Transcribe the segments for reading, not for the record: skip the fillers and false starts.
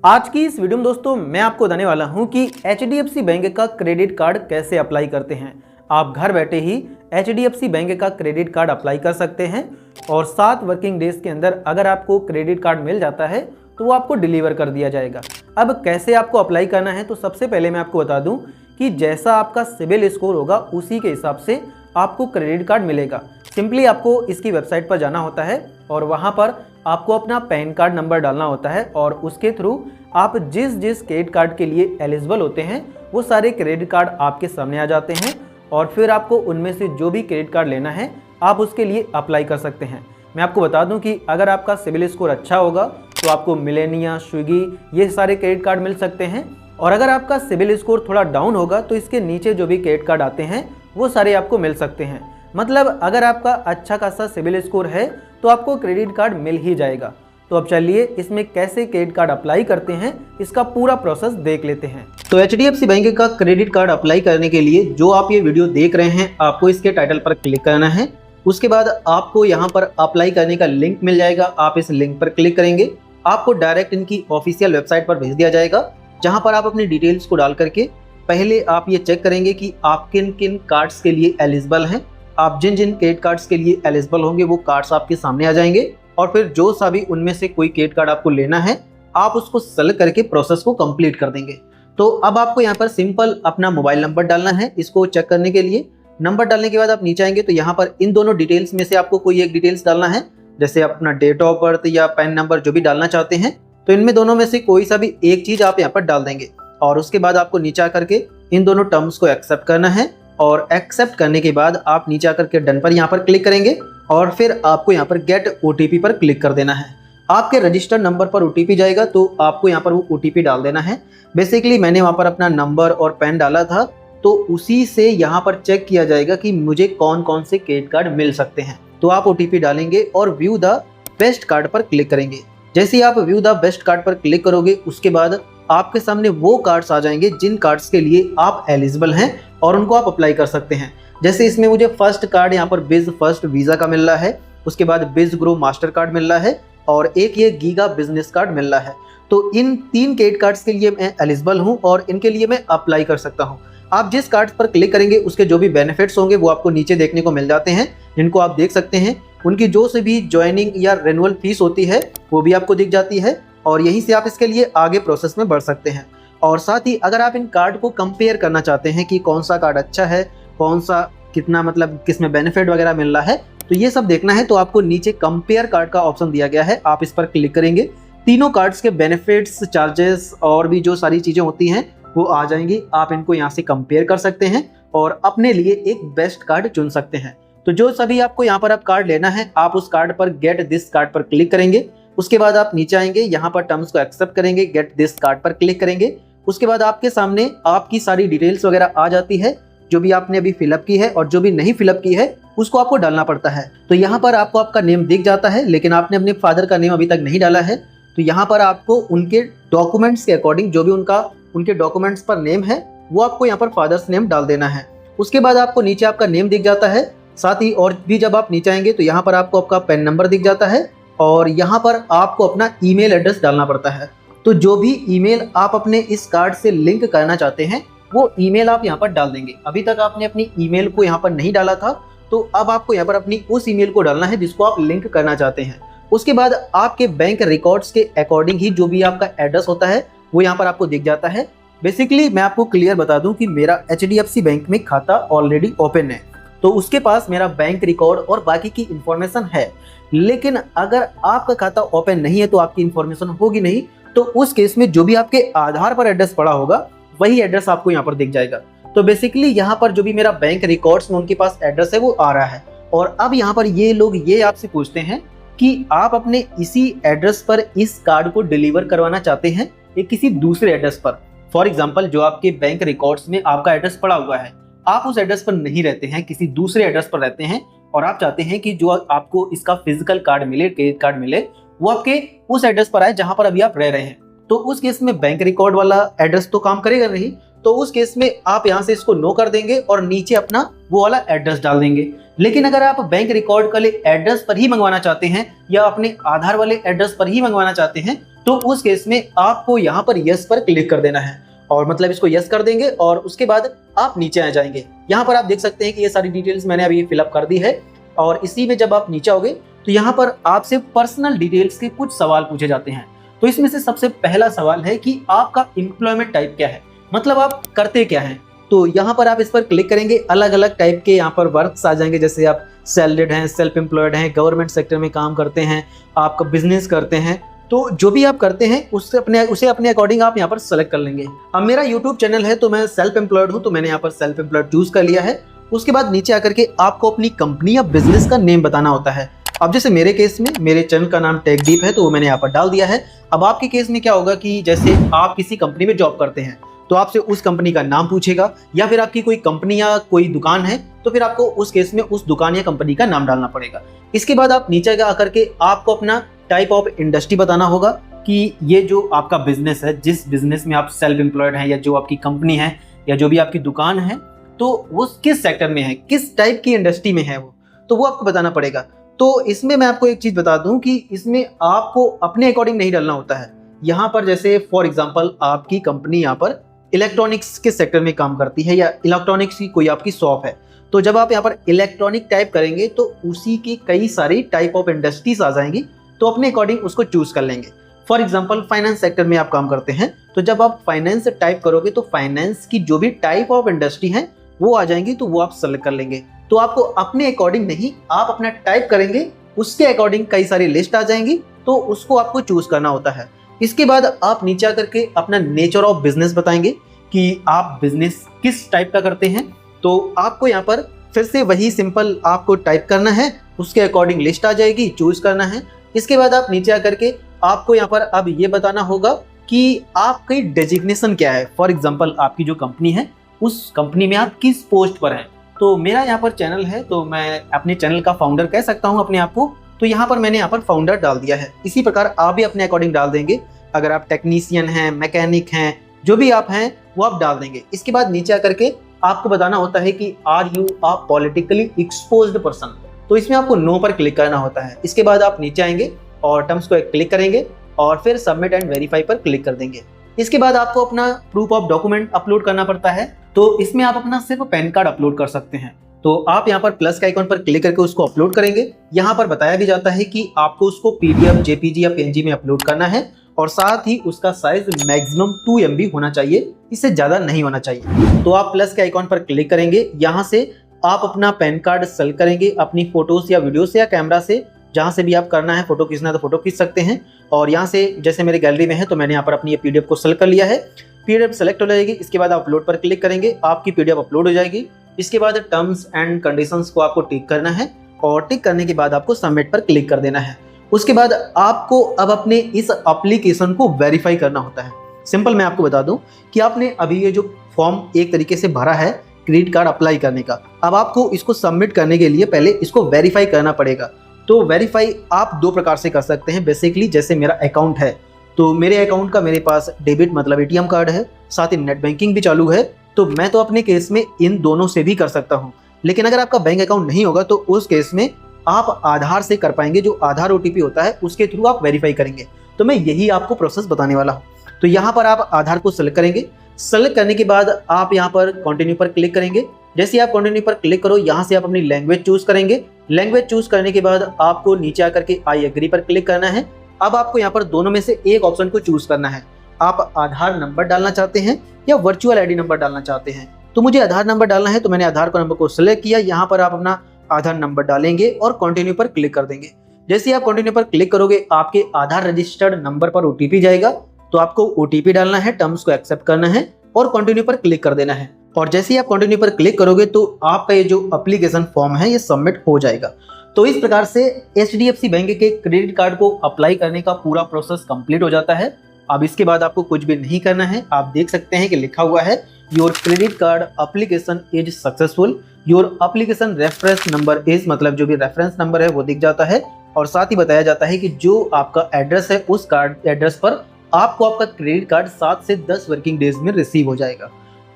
आज की इस वीडियो में दोस्तों मैं आपको बताने वाला हूं कि HDFC बैंक का क्रेडिट कार्ड कैसे अप्लाई करते हैं। आप घर बैठे ही HDFC बैंक का क्रेडिट कार्ड अप्लाई कर सकते हैं और 7 वर्किंग डेज के अंदर अगर आपको क्रेडिट कार्ड मिल जाता है तो वो आपको डिलीवर कर दिया जाएगा। अब कैसे आपको अप्लाई करना है, तो सबसे पहले मैं आपको बता दूं कि जैसा आपका सिबिल स्कोर होगा उसी के हिसाब से आपको क्रेडिट कार्ड मिलेगा। सिंपली आपको इसकी वेबसाइट पर जाना होता है और वहाँ पर आपको अपना पैन कार्ड नंबर डालना होता है और उसके थ्रू आप जिस जिस क्रेडिट कार्ड के लिए एलिजिबल होते हैं वो सारे क्रेडिट कार्ड आपके सामने आ जाते हैं और फिर आपको उनमें से जो भी क्रेडिट कार्ड लेना है आप उसके लिए अप्लाई कर सकते हैं। मैं आपको बता दूं कि अगर आपका सिबिल स्कोर अच्छा होगा तो आपको मिलेनिया, स्विगी ये सारे क्रेडिट कार्ड मिल सकते हैं और अगर आपका सिबिल स्कोर थोड़ा डाउन होगा तो इसके नीचे जो भी क्रेडिट कार्ड आते हैं वो सारे आपको मिल सकते हैं। मतलब अगर आपका अच्छा खासा सिबिल स्कोर है तो आपको क्रेडिट कार्ड मिल ही जाएगा। तो अब चलिए इसमें कैसे क्रेडिट कार्ड अप्लाई करते हैं इसका पूरा प्रोसेस देख लेते हैं। तो HDFC बैंक का क्रेडिट कार्ड अप्लाई करने के लिए जो आप ये वीडियो देख रहे हैं आपको इसके टाइटल पर क्लिक करना है। उसके बाद आपको यहाँ पर अप्लाई करने का लिंक मिल जाएगा, आप इस लिंक पर क्लिक करेंगे, आपको डायरेक्ट इनकी ऑफिशियल वेबसाइट पर भेज दिया जाएगा जहाँ पर आप अपनी डिटेल्स को डाल करके पहले आप ये चेक करेंगे कि आप किन किन कार्ड्स के लिए एलिजिबल हैं। आप जिन जिन क्रेडिट कार्ड्स के लिए एलिजिबल होंगे वो कार्ड्स आपके सामने आ जाएंगे और फिर जो सा भी उनमें से कोई क्रेडिट कार्ड आपको लेना है आप उसको सेलेक्ट करके प्रोसेस को कंप्लीट कर देंगे। तो अब आपको यहाँ पर सिंपल अपना मोबाइल नंबर डालना है। इसको चेक करने के लिए नंबर डालने के बाद आप नीचे आएंगे तो यहाँ पर इन दोनों डिटेल्स में से आपको कोई एक डिटेल्स डालना है, जैसे अपना डेट ऑफ बर्थ या पैन नंबर जो भी डालना चाहते हैं। तो इनमें दोनों में से कोई सा भी एक चीज आप यहाँ पर डाल देंगे और उसके बाद आपको नीचे आकर के इन दोनों टर्म्स को एक्सेप्ट करना है और एक्सेप्ट करने के बाद आप नीचे आकर के डन पर यहाँ पर क्लिक करेंगे और फिर आपको यहाँ पर गेट OTP पर क्लिक कर देना है। आपके रजिस्टर्ड नंबर पर OTP जाएगा तो आपको यहाँ पर वो OTP डाल देना है। बेसिकली मैंने वहाँ पर अपना नंबर और पैन डाला था तो उसी से यहाँ पर चेक किया जाएगा कि मुझे कौन कौन से क्रेडिट कार्ड मिल सकते हैं। तो आप OTP डालेंगे और व्यू द बेस्ट कार्ड पर क्लिक करेंगे। जैसे ही आप व्यू द बेस्ट कार्ड पर क्लिक करोगे उसके बाद आपके सामने वो कार्ड्स आ जाएंगे जिन कार्ड्स के लिए आप एलिजिबल हैं और उनको आप अप्लाई कर सकते हैं। जैसे इसमें मुझे फर्स्ट कार्ड यहाँ पर बिज फर्स्ट वीज़ा का मिल रहा है, उसके बाद बिज ग्रो मास्टर कार्ड मिल रहा है और एक ये गीगा बिजनेस कार्ड मिल रहा है। तो इन 3 क्रेडिट कार्ड्स के लिए मैं एलिजिबल हूँ और इनके लिए मैं अप्लाई कर सकता हूँ। आप जिस कार्ड पर क्लिक करेंगे उसके जो भी बेनिफिट्स होंगे वो आपको नीचे देखने को मिल जाते हैं, जिनको आप देख सकते हैं। उनकी जो से भी ज्वाइनिंग या रेनुअल फीस होती है वो भी आपको दिख जाती है और यहीं से आप इसके लिए आगे प्रोसेस में बढ़ सकते हैं। और साथ ही अगर आप इन कार्ड को कंपेयर करना चाहते हैं कि कौन सा कार्ड अच्छा है, कौन सा कितना मतलब किसमें बेनिफिट वगैरह मिल रहा है, तो ये सब देखना है तो आपको नीचे कंपेयर कार्ड का ऑप्शन दिया गया है, आप इस पर क्लिक करेंगे। तीनों कार्ड्स के बेनिफिट्स, चार्जेस और भी जो सारी चीज़ें होती हैं वो आ जाएंगी। आप इनको यहाँ से कंपेयर कर सकते हैं और अपने लिए एक बेस्ट कार्ड चुन सकते हैं। तो जो सभी आपको यहाँ पर अब कार्ड लेना है आप उस कार्ड पर गेट दिस कार्ड पर क्लिक करेंगे। उसके बाद आप नीचे आएंगे, यहाँ पर टर्म्स को एक्सेप्ट करेंगे, गेट दिस कार्ड पर क्लिक करेंगे। उसके बाद आपके सामने आपकी सारी डिटेल्स वगैरह आ जाती है जो भी आपने अभी फिलअप की है और जो भी नहीं फिलअप की है उसको आपको डालना पड़ता है। तो यहाँ पर आपको आपका नेम दिख जाता है लेकिन आपने अपने फादर का नेम अभी तक नहीं डाला है। तो यहाँ पर आपको उनके डॉक्यूमेंट्स के अकॉर्डिंग जो भी उनके डॉक्यूमेंट्स पर नेम है वो आपको यहाँ पर फादर्स नेम डाल देना है। उसके बाद आपको नीचे आपका नेम दिख जाता है। साथ ही और भी जब आप नीचे आएंगे तो यहाँ पर आपको आपका पैन नंबर दिख जाता है और यहाँ पर आपको अपना ईमेल एड्रेस डालना पड़ता है। तो जो भी ईमेल आप अपने इस कार्ड से लिंक करना चाहते हैं वो ईमेल आप यहाँ पर डाल देंगे। अभी तक आपने अपनी ईमेल को यहाँ पर नहीं डाला था तो अब आपको यहाँ पर अपनी उस ईमेल को डालना है जिसको आप लिंक करना चाहते हैं। उसके बाद आपके बैंक रिकॉर्ड्स के अकॉर्डिंग ही जो भी आपका एड्रेस होता है वो यहाँ पर आपको दिख जाता है। बेसिकली मैं आपको क्लियर बता दूं कि मेरा HDFC बैंक में खाता ऑलरेडी ओपन है तो उसके पास मेरा बैंक रिकॉर्ड और बाकी की इंफॉर्मेशन है। लेकिन अगर आपका खाता ओपन नहीं है तो आपकी इंफॉर्मेशन होगी नहीं, तो उस केस में जो भी आपके आधार पर एड्रेस पड़ा होगा वही एड्रेस आपको यहाँ पर दिख जाएगा। तो बेसिकली यहाँ पर जो भी मेरा बैंक रिकॉर्ड्स में उनके पास एड्रेस है वो आ रहा है। और अब यहाँ पर ये लोग ये आपसे पूछते हैं कि आप अपने इसी एड्रेस पर इस कार्ड को डिलीवर करवाना चाहते हैं या किसी दूसरे एड्रेस पर। फॉर एग्जाम्पल जो आपके बैंक रिकॉर्ड्स में आपका एड्रेस पड़ा हुआ है, आप उस एड्रेस पर नहीं रहते हैं, किसी दूसरे एड्रेस पर रहते हैं और आप चाहते हैं कि जो आपको इसका फिजिकल कार्ड मिले, क्रेडिट कार्ड मिले, वो आपके उस एड्रेस पर आए जहां पर अभी आप रह रहे हैं। तो उस केस में बैंक रिकॉर्ड वाला एड्रेस तो काम करेगा नहीं, तो उस केस में आप यहाँ से इसको नो कर देंगे और नीचे अपना वो वाला एड्रेस डाल देंगे। लेकिन अगर आप बैंक रिकॉर्ड वाले एड्रेस पर ही मंगवाना चाहते हैं या अपने आधार वाले एड्रेस पर ही मंगवाना चाहते हैं तो उस केस में आपको यहाँ पर यस पर क्लिक कर देना है, और मतलब इसको यस कर देंगे और उसके बाद आप नीचे आ जाएंगे। यहाँ पर आप देख सकते हैं कि ये सारी डिटेल्स मैंने अभी फिलअप कर दी है, और इसी में जब आप नीचे आओगे तो यहाँ पर आपसे पर्सनल डिटेल्स के कुछ सवाल पूछे जाते हैं। तो इसमें से सबसे पहला सवाल है कि आपका एम्प्लॉयमेंट टाइप क्या है, मतलब आप करते क्या हैं। तो यहाँ पर आप इस पर क्लिक करेंगे, अलग अलग टाइप के यहाँ पर वर्क्स आ जाएंगे, जैसे आप सैलरीड हैं, सेल्फ एम्प्लॉयड हैं, गवर्नमेंट सेक्टर में काम करते हैं, आपका बिजनेस करते हैं। तो जो भी आप करते हैं उसे अपने अकॉर्डिंग आप यहाँ पर सेलेक्ट कर लेंगे। अब मेरा यूट्यूब चैनल है तो मैं सेल्फ एम्प्लॉयड हूँ, तो मैंने यहाँ पर सेल्फ एम्प्लॉयड चूज कर लिया है। उसके बाद नीचे आकर के आपको अपनी कंपनी या बिजनेस का नेम बताना होता है। अब जैसे मेरे केस में मेरे चैनल का नाम टेकदीप है, तो वो मैंने यहाँ पर डाल दिया है। अब आपके केस में क्या होगा कि जैसे आप किसी कंपनी में जॉब करते हैं तो आपसे उस कंपनी का नाम पूछेगा, या फिर आपकी कोई कंपनी या कोई दुकान है तो फिर आपको उस केस में उस दुकान या कंपनी का नाम डालना पड़ेगा। इसके बाद आप नीचे आकर के आपको अपना टाइप ऑफ इंडस्ट्री बताना होगा कि ये जो आपका बिजनेस है, जिस बिजनेस में आप सेल्फ एम्प्लॉयड हैं, या जो आपकी कंपनी है या जो भी आपकी दुकान है, तो वो किस सेक्टर में है, किस टाइप की इंडस्ट्री में है वो आपको बताना पड़ेगा। तो इसमें मैं आपको एक चीज बता दूं कि इसमें आपको अपने अकॉर्डिंग नहीं डालना होता है। यहाँ पर जैसे फॉर एग्जांपल आपकी कंपनी यहाँ पर इलेक्ट्रॉनिक्स के सेक्टर में काम करती है, या इलेक्ट्रॉनिक्स की कोई आपकी शॉप है, तो जब आप यहाँ पर इलेक्ट्रॉनिक टाइप करेंगे तो उसी की कई सारी टाइप ऑफ इंडस्ट्रीज आ जाएंगी, तो अपने अकॉर्डिंग उसको चूज कर लेंगे। फॉर एग्जांपल फाइनेंस सेक्टर में आप काम करते हैं, तो जब आप फाइनेंस टाइप करोगे तो फाइनेंस की जो भी टाइप ऑफ इंडस्ट्री है वो आ जाएंगी, तो वो आप सेलेक्ट कर लेंगे। तो आपको अपने अकॉर्डिंग नहीं, आप अपना टाइप करेंगे, उसके अकॉर्डिंग कई सारी लिस्ट आ जाएंगी, तो उसको आपको चूज करना होता है। इसके बाद आप नीचे आकर के अपना नेचर ऑफ बिजनेस बताएंगे कि आप बिजनेस किस टाइप का करते हैं। तो आपको यहाँ पर फिर से वही सिंपल आपको टाइप करना है, उसके अकॉर्डिंग लिस्ट आ जाएगी, चूज करना है। इसके बाद आप नीचे आकर के आपको यहाँ पर अब ये बताना होगा कि आपकी डेजिग्नेशन क्या है। फॉर एग्जाम्पल आपकी जो कंपनी है उस कंपनी में आप किस पोस्ट पर हैं। तो मेरा यहाँ पर चैनल है, तो मैं अपने चैनल का फाउंडर कह सकता हूँ अपने आप को, तो यहाँ पर मैंने यहाँ पर फाउंडर डाल दिया है। इसी प्रकार आप भी अपने अकॉर्डिंग डाल देंगे। अगर आप टेक्नीशियन हैं, मैकेनिक हैं, जो भी आप हैं वो आप डाल देंगे। इसके बाद नीचे आकर के आपको बताना होता है कि are you a politically exposed person, तो इसमें आपको नो पर क्लिक करना होता है। इसके बाद आप नीचे आएंगे और टर्म्स को क्लिक करेंगे और फिर सबमिट एंड वेरीफाई पर क्लिक कर देंगे। इसके बाद आपको अपना प्रूफ ऑफ डॉक्यूमेंट अपलोड करना पड़ता है, तो इसमें आप अपना सिर्फ पैन कार्ड अपलोड कर सकते हैं। तो आप यहाँ पर प्लस के आइकॉन पर क्लिक करके उसको अपलोड करेंगे। यहाँ पर बताया भी जाता है कि आपको उसको पीडीएफ, जेपीजी या पीएनजी में अपलोड करना है, और साथ ही उसका साइज मैक्सिमम 2 MB होना चाहिए, इससे ज्यादा नहीं होना चाहिए। तो आप प्लस के आइकॉन पर क्लिक करेंगे, यहाँ से आप अपना पैन कार्ड सेलेक्ट करेंगे, अपनी फोटोज या वीडियो से या कैमरा से, जहाँ से भी आप करना है, फोटो खींचना है तो फोटो खींच सकते हैं। और यहाँ से जैसे मेरे गैलरी में है तो मैंने यहाँ पर अपनी ये पीडीएफ को सेलेक्ट कर लिया है। पीडीएफ सेलेक्ट हो जाएगी, इसके बाद आप अपलोड पर क्लिक करेंगे, आपकी पीडीएफ अपलोड हो जाएगी। इसके बाद टर्म्स एंड कंडीशंस को आपको टिक करना है, और टिक करने के बाद आपको सबमिट पर क्लिक कर देना है। उसके बाद आपको अब अपने इस एप्लीकेशन को वेरीफाई करना होता है। सिंपल मैं आपको बता दूं कि आपने अभी ये जो फॉर्म एक तरीके से भरा है क्रेडिट कार्ड अप्लाई करने का, अब आपको इसको सबमिट करने के लिए पहले इसको वेरीफाई करना पड़ेगा। तो वेरीफाई आप 2 प्रकार से कर सकते हैं। बेसिकली जैसे मेरा अकाउंट है, तो मेरे अकाउंट का मेरे पास डेबिट मतलब एटीएम कार्ड है, साथ ही नेट बैंकिंग भी चालू है, तो मैं तो अपने केस में इन दोनों से भी कर सकता हूं। लेकिन अगर आपका बैंक अकाउंट नहीं होगा तो उस केस में आप आधार से कर पाएंगे, जो आधार ओटीपी होता है उसके थ्रू आप वेरीफाई करेंगे। तो मैं यही आपको प्रोसेस बताने वाला हूँ। तो यहाँ पर आप आधार को सेलेक्ट करेंगे, सेलेक्ट करने के बाद आप यहाँ पर कंटिन्यू पर क्लिक करेंगे। जैसे आप कंटिन्यू पर क्लिक करो, यहाँ से आप अपनी लैंग्वेज चूज करेंगे। लैंग्वेज चूज करने के बाद आपको नीचे आकर के आई एग्री पर क्लिक करना है। अब आपको यहाँ पर दोनों में से एक ऑप्शन को चूज करना है। आप आधार नंबर डालना चाहते हैं या वर्चुअल आईडी नंबर डालना चाहते हैं। तो मुझे आधार नंबर डालना है, तो मैंने आधार का नंबर को सिलेक्ट किया। यहाँ पर आप अपना आधार नंबर डालेंगे और कंटिन्यू पर क्लिक कर देंगे। जैसे आप कंटिन्यू पर क्लिक करोगे, आपके आधार रजिस्टर्ड नंबर पर ओटीपी जाएगा, तो आपको ओटीपी डालना है, टर्म्स को एक्सेप्ट करना है और कंटिन्यू पर क्लिक कर देना है। और जैसे ही आप कंटिन्यू पर क्लिक करोगे तो आपका ये जो एप्लीकेशन फॉर्म है ये सबमिट हो जाएगा। तो इस प्रकार से एचडीएफसी बैंक के क्रेडिट कार्ड को अप्लाई करने का पूरा प्रोसेस कंप्लीट हो जाता है। अब इसके बाद आपको कुछ भी नहीं करना है। आप देख सकते हैं कि लिखा हुआ है your credit card application is successful, your application reference number is, मतलब जो भी रेफरेंस नंबर है वो दिख जाता है। और साथ ही बताया जाता है कि जो आपका एड्रेस है उस कार्ड एड्रेस पर आपको आपका क्रेडिट कार्ड 7 से 10 वर्किंग डेज में रिसीव हो जाएगा।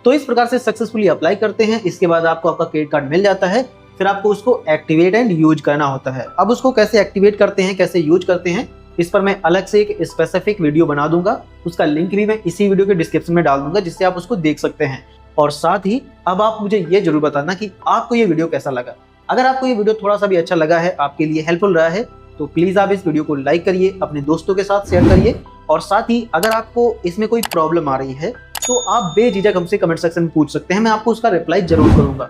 तो इस प्रकार से सक्सेसफुली अप्लाई करते हैं। इसके बाद आपको आपका क्रेडिट कार्ड मिल जाता है। फिर आपको उसको एक्टिवेट एंड यूज करना होता है। अब उसको कैसे एक्टिवेट करते हैं, कैसे यूज करते हैं, इस पर मैं अलग से एक स्पेसिफिक वीडियो बना दूंगा, उसका लिंक भी मैं इसी वीडियो के डिस्क्रिप्शन में डाल दूंगा, जिससे आप उसको देख सकते हैं। और साथ ही अब आप मुझे ये जरूर बताना कि आपको ये वीडियो कैसा लगा। अगर आपको ये वीडियो थोड़ा सा भी अच्छा लगा है, आपके लिए हेल्पफुल रहा है, तो प्लीज आप इस वीडियो को लाइक करिए, अपने दोस्तों के साथ शेयर करिए। और साथ ही अगर आपको इसमें कोई प्रॉब्लम आ रही है तो आप बेझिझक हमसे कमेंट सेक्शन में पूछ सकते हैं, मैं आपको उसका रिप्लाई जरूर करूंगा।